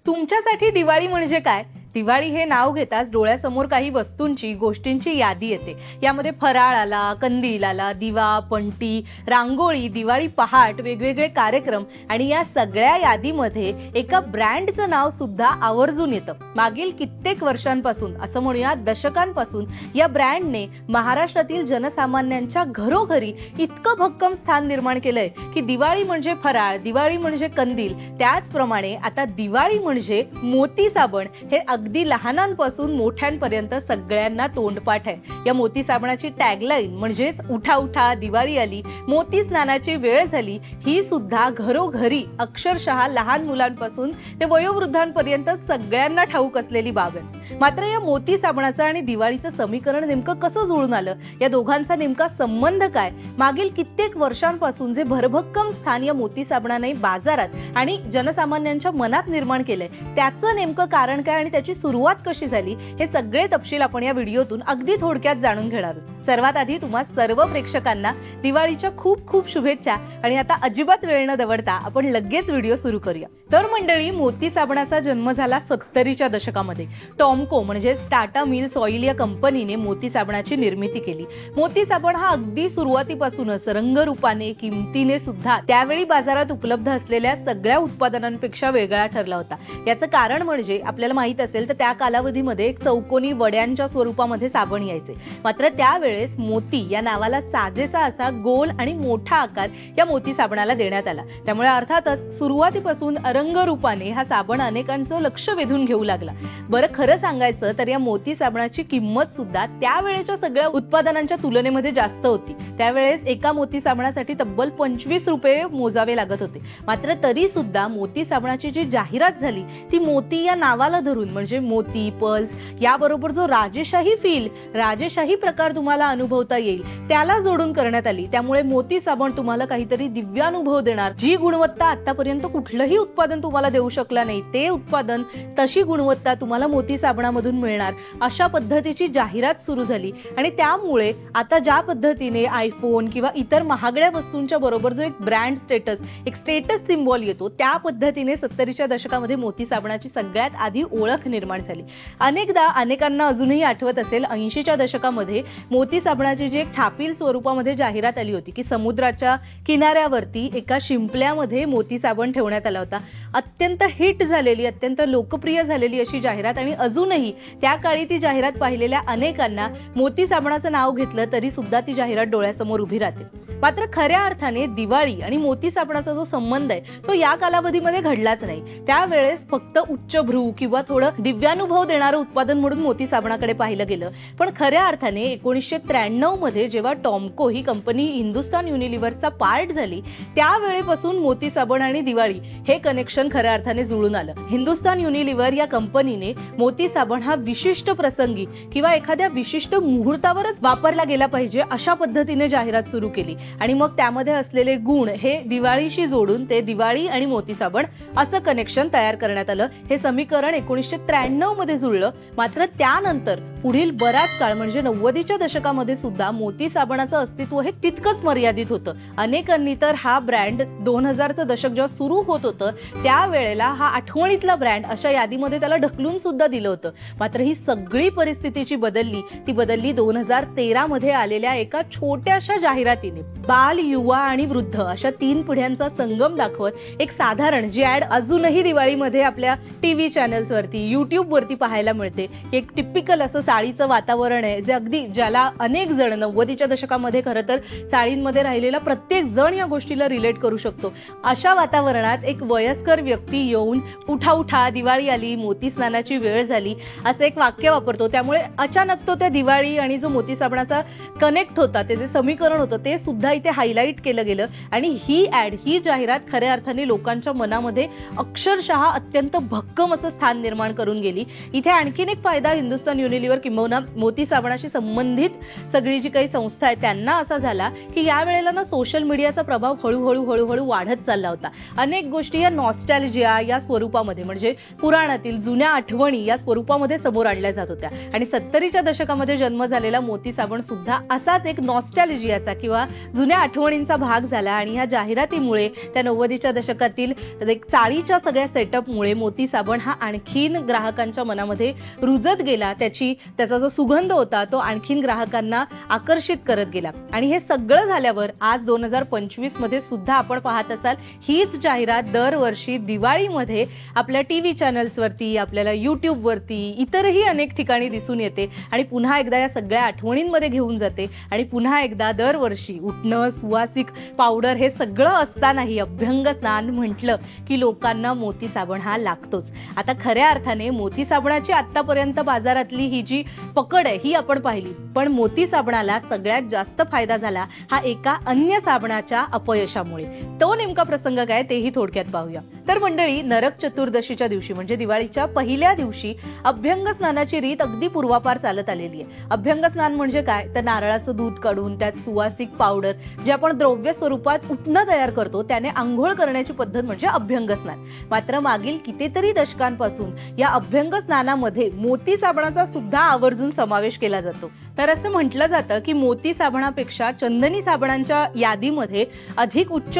तुमच्यासाठी दिवाळी म्हणजे काय? दिवाळी हे नाव घेताच डोळ्यासमोर काही वस्तूंची, गोष्टींची यादी येते. यामध्ये फराळ आला, कंदील आला, दिवा, पणती, रांगोळी, दिवाळी पहाट, वेगवेगळे कार्यक्रम आणि या सगळ्या यादीमध्ये एका ब्रँडचं नाव सुद्धा आवर्जून येतं. मागील कित्येक वर्षांपासून, असं म्हणूया दशकांपासून, या ब्रँडने महाराष्ट्रातील जनसामान्यांच्या घरोघरी इतकं भक्कम स्थान निर्माण केलंय की दिवाळी म्हणजे फराळ, दिवाळी म्हणजे कंदील, त्याचप्रमाणे आता दिवाळी म्हणजे मोती साबण हे अगदी लहानांपासून मोठ्यांपर्यंत सगळ्यांना तोंडपाठ आहे. या मोती साबणाची टॅगलाईन म्हणजेच उठा उठा दिवाळी आली, मोती स्नानाची वेळ झाली, ही सुद्धा घरोघरी अक्षरशः लहान मुलांपासून ते वयोवृद्धांपर्यंत सगळ्यांना ठाऊक असलेली बाब आहे. मात्र या मोती साबणाचं आणि दिवाळीचं समीकरण नेमकं कसं जुळून आलं, या दोघांचा नेमका संबंध काय, मागील कित्येक वर्षांपासून जे भरभक्कम स्थान या मोती साबणाने बाजारात आणि जनसामान्यांच्या मनात निर्माण केलंय, त्याचं नेमकं कारण काय आणि त्याची सुरुवात कशी झाली, हे सगळे तपशील आपण या व्हिडिओतून अगदी थोडक्यात जाणून घेणार आहोत. सर्वात आधी तुम्हा सर्व प्रेक्षकांना दिवाळीच्या खूप खूप शुभेच्छा. आणि आता अजिबात वेळ न दवडता आपण लगेच व्हिडिओ सुरू करूया. तर मंडळी, मोती साबणाचा जन्म झाला 70च्या दशकामध्ये. टॉमको म्हणजे टाटा मिल्स ऑइल या कंपनीने मोती साबणाची निर्मिती केली. मोती साबण हा अगदी सुरुवातीपासूनच रंगरूपाने, किमतीने सुद्धा त्यावेळी बाजारात उपलब्ध असलेल्या सगळ्या उत्पादनांपेक्षा वेगळा ठरला होता. याचं कारण म्हणजे आपल्याला माहित असेल तर त्या कालावधीमध्ये एक चौकोनी वड्यांच्या स्वरूपामध्ये साबण यायचे. मात्र त्यावेळेस मोती या नावाला साजेसा असा गोल आणि मोठा आकार या मोती साबणाला देण्यात आला. त्यामुळे अर्थातच सुरुवातीपासून रंगरूपाने हा साबण अनेकांचं लक्ष वेधून घेऊ लागला. बरं, खरं सांगायचं तर या मोती साबणाची किंमत सुद्धा त्यावेळेच्या सगळ्या उत्पादनांच्या तुलनेमध्ये जास्त होती. त्यावेळेस एका मोती साबणासाठी तब्बल 25 रुपये मोजावे लागत होते. मात्र तरी सुद्धा मोती साबणाची जी जाहिरात झाली ती मोती या नावाला धरून, म्हणजे मोती, पल्स याबरोबर जो राजेशाही फील, राजेशाही प्रकार तुम्हाला अनुभवता येईल त्याला जोडून करण्यात आली. त्यामुळे मोती साबण तुम्हाला काहीतरी दिव्यानुभव देणार, जी गुणवत्ता आतापर्यंत कुठलंही उत्पादन तुम्हाला देऊ शकला नाही, ते उत्पादन, तशी गुणवत्ता तुम्हाला मोती साबणामधून मिळणार, अशा पद्धतीची जाहिरात सुरू झाली. आणि त्यामुळे आता ज्या पद्धतीने आयफोन किंवा इतर महागड्या वस्तूंच्या बरोबर जो एक ब्रँड स्टेटस, एक स्टेटस सिम्बॉल येतो, त्या पद्धतीने 70च्या दशकामध्ये मोती साबणाची सगळ्यात आधी ओळख निर्माण झाली. अनेकदा अनेकांना अजूनही आठवत असेल 80च्या दशकामध्ये मोती साबणाची जी एक छापील स्वरूपामध्ये जाहिरात आली होती की समुद्राच्या किनाऱ्यावरती एका शिंपल्यामध्ये मोती साबण ठेवण्यात आला होता. अत्यंत हिट झालेली, अत्यंत लोकप्रिय झालेली अशी जाहिरात. आणि अजूनही त्या काळी ती जाहिरात पाहिलेल्या अनेकांना मोती साबणाचं नाव घेतलं तरी सुद्धा ती जाहिरात डोळ्यासमोर उभी राहते. मात्र खऱ्या अर्थाने दिवाळी आणि मोती साबणाचा जो संबंध आहे तो या कालावधीमध्ये घडलाच नाही. त्यावेळेस फक्त उच्चभ्रू किंवा थोडं दिव्यानुभव देणारं उत्पादन म्हणून मोती साबणाकडे पाहिलं गेलं. पण खऱ्या अर्थाने 1993 मध्ये जेव्हा टॉमको ही कंपनी हिंदुस्तान युनिलिव्हरचा पार्ट झाली, त्यावेळेपासून मोती साबण आणि दिवाळी हे कनेक्शन खऱ्या अर्थाने जुळून आलं. हिंदुस्तान युनिलिव्हर या कंपनीने मोती साबण हा विशिष्ट प्रसंगी किंवा एखाद्या विशिष्ट मुहूर्तावरच वापरला गेला पाहिजे अशा पद्धतीने जाहिरात सुरू केली. आणि मग त्यामध्ये असलेले गुण हे दिवाळीशी जोडून ते दिवाळी आणि मोती साबण असं कनेक्शन तयार करण्यात आलं. हे समीकरण 1993 मध्ये जुळलं. मात्र त्यानंतर पुढील बराच काळ म्हणजे 90च्या दशकामध्ये सुद्धा मोती साबणाचं अस्तित्व हे तितकंच मर्यादित होतं. अनेकांनी तर हा ब्रँड 2000चं दशक जेव्हा सुरू होत होतं त्यावेळेला हा आठवणीतला ब्रँड अशा यादीमध्ये त्याला ढकलून सुद्धा दिलं होतं. मात्र ही सगळी परिस्थितीची ती बदलली 2013 मध्ये आलेल्या एका छोट्याशा जाहिरातीने. बाल, युवा आणि वृद्ध अशा 3 पिढ्यांचा संगम दाखवत एक साधारण जी ऍड अजूनही दिवाळीमध्ये आपल्या टीव्ही चॅनल्स वरती, युट्यूब वरती पाहायला मिळते. एक टिपिकल असं साडीचं वातावरण आहे, जे अगदी ज्याला अनेक जण 90च्या दशकामध्ये खरं तर साडींमध्ये राहिलेला प्रत्येक जण या गोष्टीला रिलेट करू शकतो. अशा वातावरणात एक वयस्कर व्यक्ती येऊन उठा उठा दिवाळी आली, मोती स्नानाची वेळ झाली असं एक वाक्य वापरतो. त्यामुळे अचानक तो त्या दिवाळी आणि जो मोती साबणाचा कनेक्ट होता, ते जे समीकरण होतं ते सुद्धा इथे हायलाइट केलं गेलं. आणि ही ऍड, ही जाहिरात खऱ्या अर्थाने लोकांच्या मनामध्ये अक्षरशः अत्यंत भक्कम असं स्थान निर्माण करून गेली. इथे आणखीन एक फायदा हिंदुस्तान युनिलिव्हर किंबहुना मोती साबणाशी संबंधित सगळी जी काही संस्था आहे त्यांना असा झाला की या वेळेला ना सोशल मीडियाचा प्रभाव हळूहळू वाढत चालला होता. अनेक गोष्टी या नॉस्टॅल्जिया या स्वरूपामध्ये, म्हणजे पुराणातील जुन्या आठवणी या स्वरूपात स्वरूपामध्ये समोर आणल्या जात होत्या आणि 70च्या दशकामध्ये जन्म झालेला मोती साबण सुद्धा असाच एक नॉस्टॅल्जियाचा किंवा जुन्या आठवणींचा भाग झाला आणि ह्या जाहिरातीमुळे त्या 90च्या दशकातील एक चाळीच्या सगळ्या सेटअपमुळे मोती साबण हा आणखीन ग्राहकांच्या मनामध्ये रुजत गेला. त्याचा जो सुगंध होता तो आणखीन ग्राहकांना आकर्षित करत गेला आणि हे सगळं झाल्यावर आज 2025 मध्ये सुद्धा आपण पाहत असाल हीच जाहिरात दरवर्षी दिवाळीमध्ये आपल्या टीव्ही चॅनल्सवरती, आपल्याला युट्यूबवरती, इतरही अनेक ठिकाणी दिसून येते आणि पुन्हा एकदा या सगळ्या आठवणींमध्ये घेऊन जाते आणि पुन्हा एकदा दरवर्षी उठणं, सुवासिक पावडर हे सगळं असतानाही अभ्यंग स्नान म्हटलं की लोकांना मोती साबण हा लागतोच. आता खऱ्या अर्थाने मोती साबणाची आतापर्यंत बाजारातली ही जी पकड आहे ही आपण पाहिली, पण मोती साबणाला सगळ्यात जास्त फायदा झाला हा एका अन्य साबणाच्या अपयशामुळे. तो नेमका प्रसंग काय तेही थोडक्यात पाहूया. तर मंडळी, नरक चतुर्दशीच्या दिवशी म्हणजे दिवाळीच्या पहिल्या दिवशी अभ्यंग स्नानाची रीत अगदी पूर्वापार चालत आलेली आहे. अभ्यंग स्नान म्हणजे काय, तर नारळाचं दूध काढून त्यात सुवासिक पावडर जे आपण द्रव्य स्वरूपात उटणं तयार करतो त्याने आंघोळ करण्याची पद्धत म्हणजे अभ्यंग स्नान. मात्र मागील कितीतरी दशकांपासून या अभ्यंग स्नानामध्ये मोती साबणाचा सुद्धा आवर्जून समावेश केला जातो. तर असं म्हटलं जातं की मोती साबणापेक्षा चंदनी साबणांच्या यादीमध्ये अधिक उच्च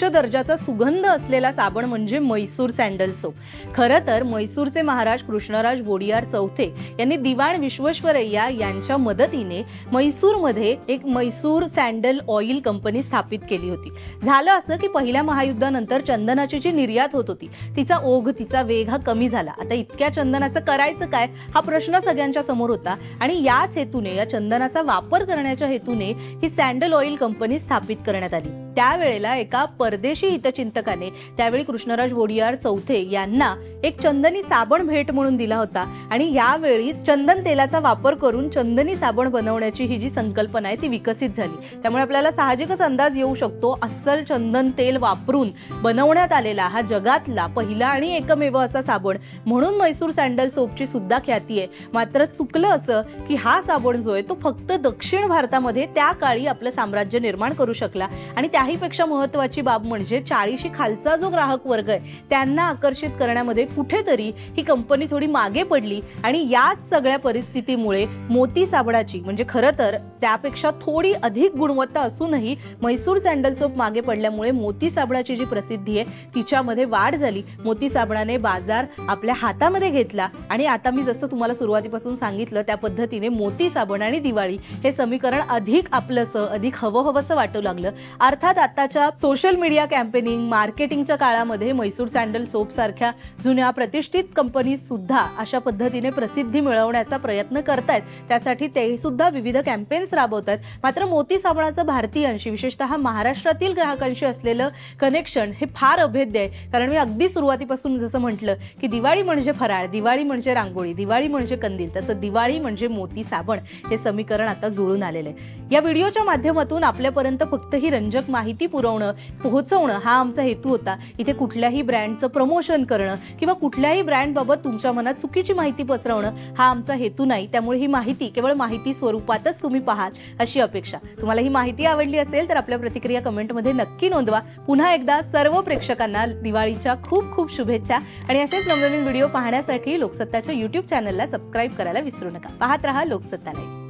दर्जाचा सुगंध असलेला साबण म्हणजे म्हैसूर सँडल सोप. खरं तर म्हैसूरचे महाराज कृष्णराज वोडियार चौथे यांनी दिवाण विश्वेश्वरय्या यांच्या मदतीने म्हैसूरमध्ये एक म्हैसूर सँडल ऑइल कंपनी स्थापित केली होती. झालं असं की पहिल्या महायुद्धानंतर चंदनाची जी निर्यात होत होती तिचा ओघ, तिचा वेग हा कमी झाला. आता इतक्या चंदनाचं करायचं काय हा प्रश्न सगळ्यांच्या समोर होता आणि याच हेतूने, या चंदनाचा वापर करण्याच्या हेतूने ही सँडल ऑइल कंपनी स्थापित करण्यात आली. त्यावेळेला एका परदेशी हितचिंतकाने त्यावेळी कृष्णराज वोडियार चौथे यांना एक चंदनी साबण भेट म्हणून दिला होता आणि यावेळी चंदन तेलाचा वापर करून चंदनी साबण बनवण्याची ही जी संकल्पना आहे ती विकसित झाली. त्यामुळे आपल्याला साहजिकच अंदाज येऊ शकतो अस्सल चंदन तेल वापरून बनवण्यात आलेला हा जगातला पहिला आणि एकमेव असा साबण म्हणून म्हैसूर सँडल सोपची सुद्धा ख्याती आहे. मात्र चुकलं असं की हा साबण जो आहे तो फक्त दक्षिण भारतामध्ये त्या काळी आपलं साम्राज्य निर्माण करू शकला आणि त्याहीपेक्षा महत्वाची बाब म्हणजे 40शी खालचा जो ग्राहक वर्ग आहे त्यांना आकर्षित करण्यामध्ये कुठेतरी ही कंपनी थोडी मागे पडली आणि याच सगळ्या परिस्थितीमुळे मोती साबणाची म्हणजे खरं तर त्यापेक्षा थोडी अधिक गुणवत्ता असूनही म्हैसूर सँडल सोप मागे पडल्यामुळे मोती साबणाची जी प्रसिद्धी आहे तिच्यामध्ये वाढ झाली. मोती साबणाने बाजार आपल्या हातामध्ये घेतला आणि आता मी जसं तुम्हाला सुरुवातीपासून सांगितलं त्या पद्धतीने मोती साबण आणि दिवाळी हे समीकरण अधिक आपलंसं, अधिक हवंहवंसं वाटू लागलं. अर्थात आताच्या सोशल मीडिया कॅम्पेनिंग, मार्केटिंगच्या काळामध्ये म्हैसूर सँडल सोप सारख्या जुन्या प्रतिष्ठित कंपनी सुद्धा अशा पद्धतीने प्रसिद्धी मिळवण्याचा प्रयत्न करतायत. त्यासाठी ते सुद्धा विविध कॅम्पेन्स राबवतात. मात्र मोती साबणाचं भारतीयांशी, विशेषतः महाराष्ट्रातील ग्राहकांशी असलेलं कनेक्शन हे फार अभेद्य आहे. कारण मी अगदी सुरुवातीपासून जसं म्हटलं की दिवाळी म्हणजे फराळ, दिवाळी म्हणजे रांगोळी, दिवाळी म्हणजे कंदील, तसं दिवाळी म्हणजे मोती साबण हे समीकरण आता जुळून आलेलं आहे. या व्हिडिओच्या माध्यमातून आपल्यापर्यंत फक्त ही रंजक माहिती पोहोचवणं हा आमचा हेतू होता. इथे कुठल्याही ब्रँडचं प्रमोशन करणं किंवा कुठल्याही ब्रँडबाबत तुमच्या मनात चुकीची माहिती पसरवणं हा आमचा हेतू नाही. त्यामुळे ही माहिती केवळ माहिती स्वरूपातच तुम्ही पाहाल अशी अपेक्षा. तुम्हाला ही माहिती आवडली असेल तर आपल्या प्रतिक्रिया कमेंटमध्ये नक्की नोंदवा. पुन्हा एकदा सर्व प्रेक्षकांना दिवाळीच्या खूप खूप शुभेच्छा आणि असेच नवनवीन व्हिडिओ पाहण्यासाठी लोकसत्ताच्या YouTube चॅनलला सबस्क्राईब करायला विसरू नका. पाहत रहा लोकसत्ता लाईव्ह.